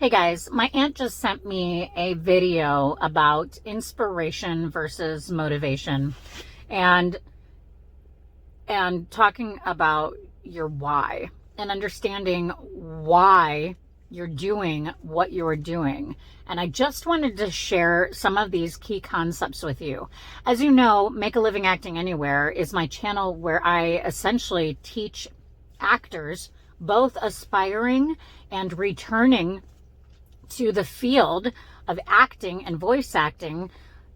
Hey guys, my aunt just sent me a video about inspiration versus motivation and talking about your why and understanding why you're doing what you're doing. And I just wanted to share some of these key concepts with you. As you know, Make a Living Acting Anywhere is my channel where I essentially teach actors, both aspiring and returning to the field of acting and voice acting,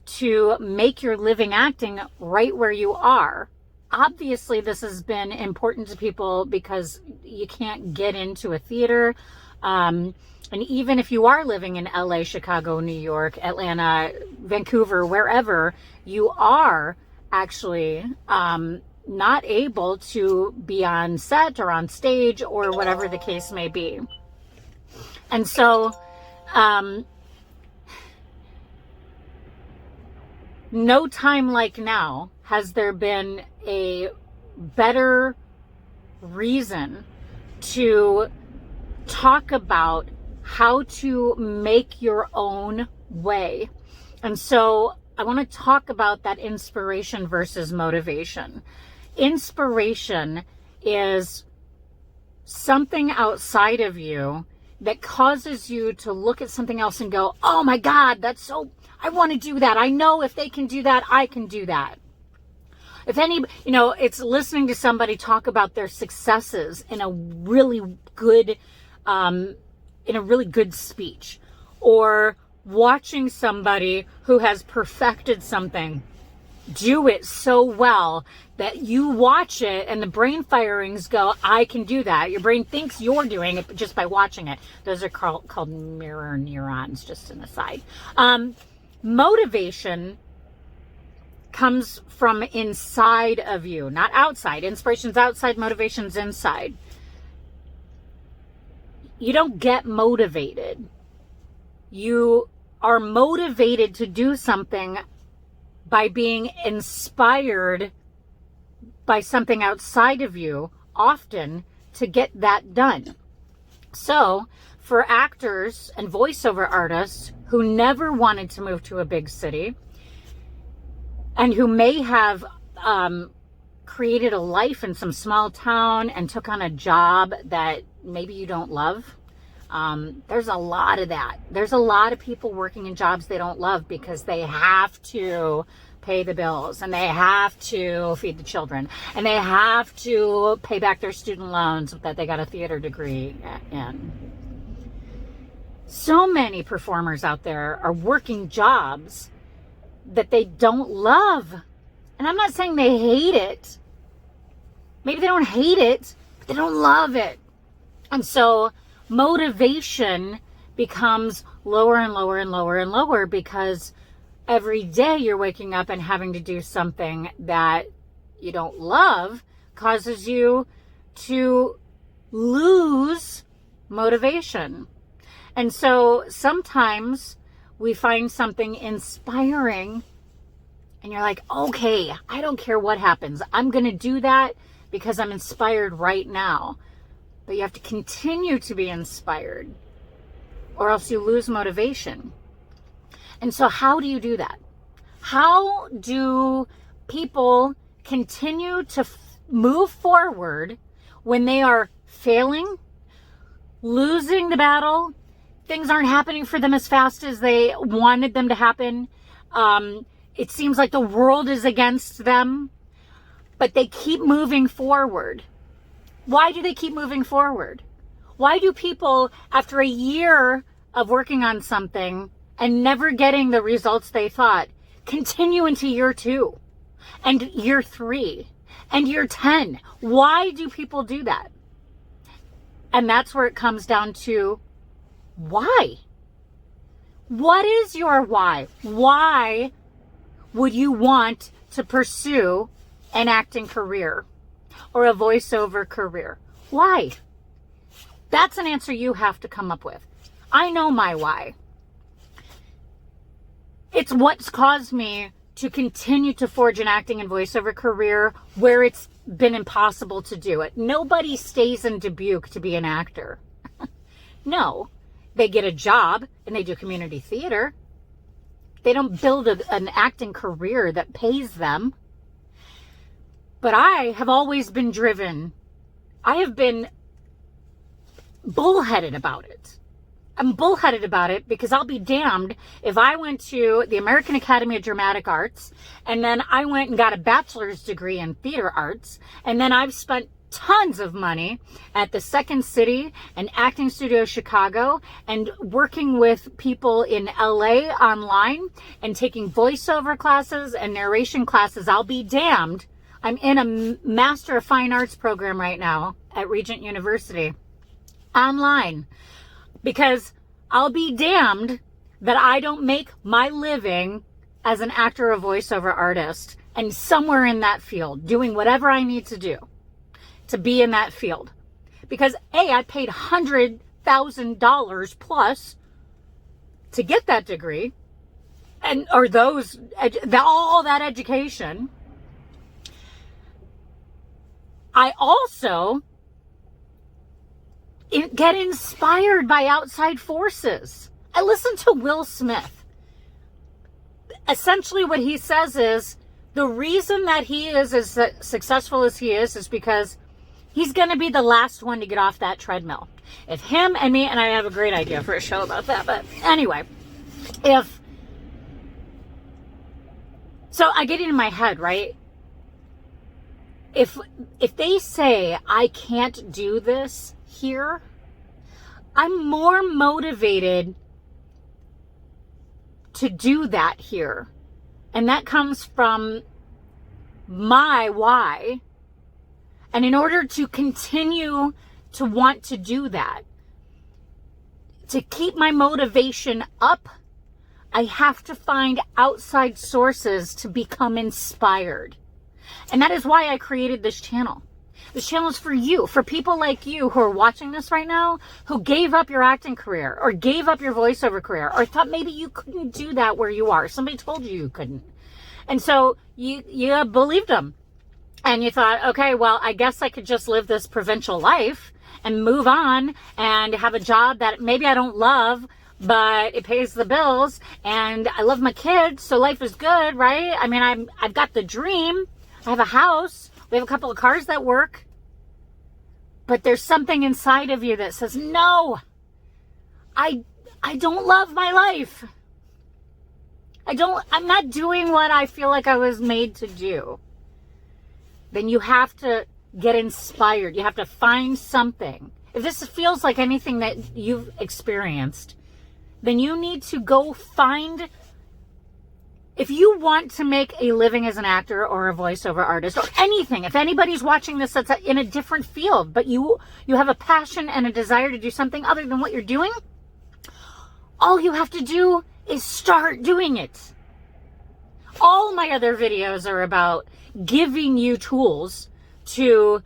to make your living acting right where you are. Obviously, this has been important to people because you can't get into a theater. And even if you are living in LA, Chicago, New York, Atlanta, Vancouver, wherever, you are actually not able to be on set or on stage or whatever the case may be. And so no time like now has there been a better reason to talk about how to make your own way. And so I want to talk about that inspiration versus motivation. Inspiration is something outside of you that causes you to look at something else and go, oh my God, I want to do that. I know if they can do that, I can do that. If it's listening to somebody talk about their successes in a really good speech, or watching somebody who has perfected something do it so well that you watch it and the brain firings go, I can do that. Your brain thinks you're doing it just by watching it. Those are called mirror neurons, just an aside. Motivation comes from inside of you, not outside. Inspiration's outside, motivation's inside. You don't get motivated. You are motivated to do something by being inspired by something outside of you, often, to get that done. So, for actors and voiceover artists who never wanted to move to a big city, and who may have created a life in some small town and took on a job that maybe you don't love, there's a lot of that. There's a lot of people working in jobs they don't love because they have to pay the bills, and they have to feed the children, and they have to pay back their student loans that they got a theater degree in. So many performers out there are working jobs that they don't love. And I'm not saying they hate it. Maybe they don't hate it, but they don't love it. And so motivation becomes lower and lower and lower and lower, because every day you're waking up and having to do something that you don't love causes you to lose motivation. And so sometimes we find something inspiring and you're like, okay, I don't care what happens. I'm going to do that because I'm inspired right now. But you have to continue to be inspired, or else you lose motivation. And so how do you do that? How do people continue to move forward when they are failing, losing the battle? Things aren't happening for them as fast as they wanted them to happen. It seems like the world is against them, but they keep moving forward. Why do they keep moving forward? Why do people, after a year of working on something and never getting the results they thought, continue into year 2 and year 3 and year 10? Why do people do that? And that's where it comes down to why? What is your why? Why would you want to pursue an acting career or a voiceover career? Why? That's an answer you have to come up with. I know my why. It's what's caused me to continue to forge an acting and voiceover career where it's been impossible to do it. Nobody stays in Dubuque to be an actor. No. they get a job and they do community theater. They don't build an acting career that pays them. But I have always been driven. I have been bullheaded about it. I'm bullheaded about it because I'll be damned if I went to the American Academy of Dramatic Arts and then I went and got a bachelor's degree in theater arts, and then I've spent tons of money at the Second City and Acting Studio Chicago and working with people in LA online and taking voiceover classes and narration classes. I'll be damned. I'm in a Master of Fine Arts program right now at Regent University online, because I'll be damned that I don't make my living as an actor or voiceover artist and somewhere in that field doing whatever I need to do to be in that field. Because I paid $100,000 plus to get that degree and or all that education. I also get inspired by outside forces. I listen to Will Smith. Essentially what he says is the reason that he is as successful as he is because he's going to be the last one to get off that treadmill. If him and me, and I have a great idea for a show about that, but anyway, so I get it in my head, right? If they say I can't do this here, I'm more motivated to do that here. And that comes from my why. And in order to continue to want to do that, to keep my motivation up, I have to find outside sources to become inspired. And that is why I created this channel. This channel is for you, for people like you who are watching this right now, who gave up your acting career or gave up your voiceover career or thought maybe you couldn't do that where you are. Somebody told you couldn't. And so you believed them. And you thought, okay, well, I guess I could just live this provincial life and move on and have a job that maybe I don't love, but it pays the bills and I love my kids, so life is good, right? I mean, I've got the dream. I have a house. We have a couple of cars that work. But there's something inside of you that says, no, I don't love my life. I'm not doing what I feel like I was made to do. Then you have to get inspired. You have to find something. If this feels like anything that you've experienced, then you need to go find. If you want to make a living as an actor or a voiceover artist or anything, if anybody's watching this that's in a different field, but you have a passion and a desire to do something other than what you're doing, all you have to do is start doing it. All my other videos are about giving you tools to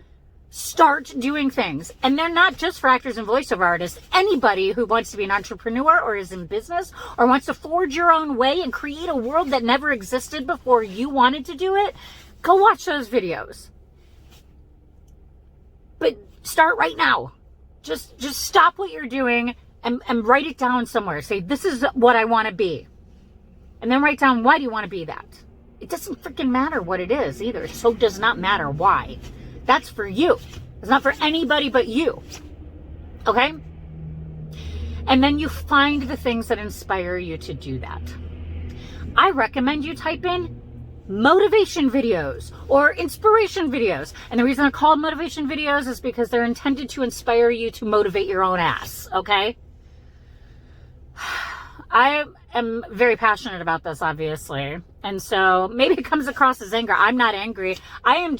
start doing things. And they're not just for actors and voiceover artists. Anybody who wants to be an entrepreneur or is in business or wants to forge your own way and create a world that never existed before you wanted to do it, go watch those videos. But start right now. Just stop what you're doing and write it down somewhere. Say, this is what I want to be. And then write down, why do you want to be that? It doesn't freaking matter what it is either. So it does not matter why. That's for you. It's not for anybody but you. Okay? And then you find the things that inspire you to do that. I recommend you type in motivation videos or inspiration videos. And the reason they're called motivation videos is because they're intended to inspire you to motivate your own ass. Okay? I am very passionate about this, obviously. And so maybe it comes across as anger. I'm not angry. I'm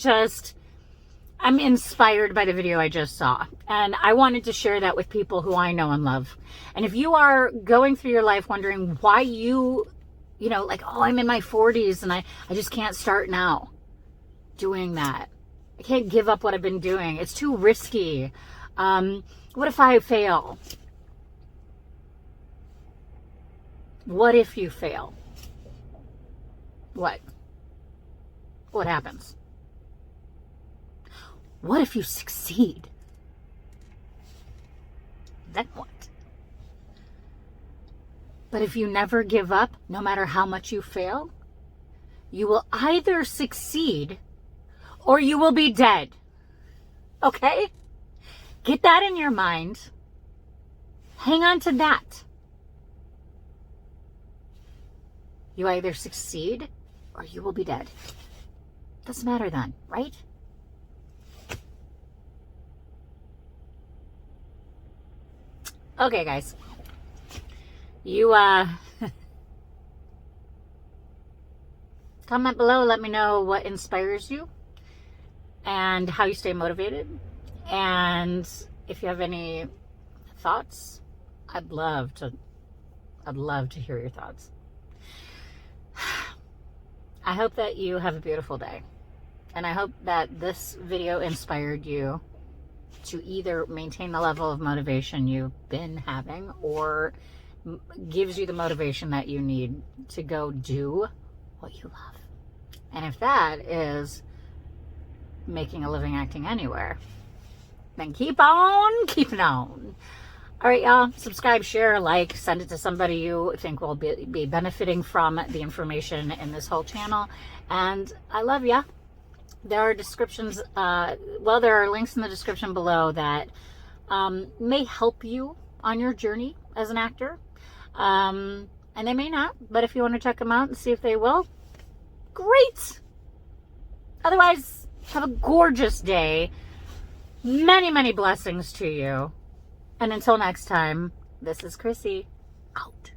inspired by the video I just saw. And I wanted to share that with people who I know and love. And if you are going through your life wondering why like, oh, I'm in my 40s and I just can't start now doing that. I can't give up what I've been doing. It's too risky. What if I fail? What if you fail? What happens? What if you succeed? Then what? But if you never give up, no matter how much you fail, you will either succeed or you will be dead. Okay? Get that in your mind. Hang on to that. You either succeed or you will be dead. Doesn't matter then, right? Okay, guys. You comment below, let me know what inspires you and how you stay motivated. And if you have any thoughts, I'd love to hear your thoughts. I hope that you have a beautiful day. And I hope that this video inspired you to either maintain the level of motivation you've been having or gives you the motivation that you need to go do what you love. And if that is making a living acting anywhere, then keep on keeping on. All right, y'all. Subscribe, share, like, send it to somebody you think will be benefiting from the information in this whole channel. And I love ya. There are descriptions, there are links in the description below that may help you on your journey as an actor. And they may not, but if you want to check them out and see if they will, great. Otherwise, have a gorgeous day. Many, many blessings to you. And until next time, this is Chrissy, out.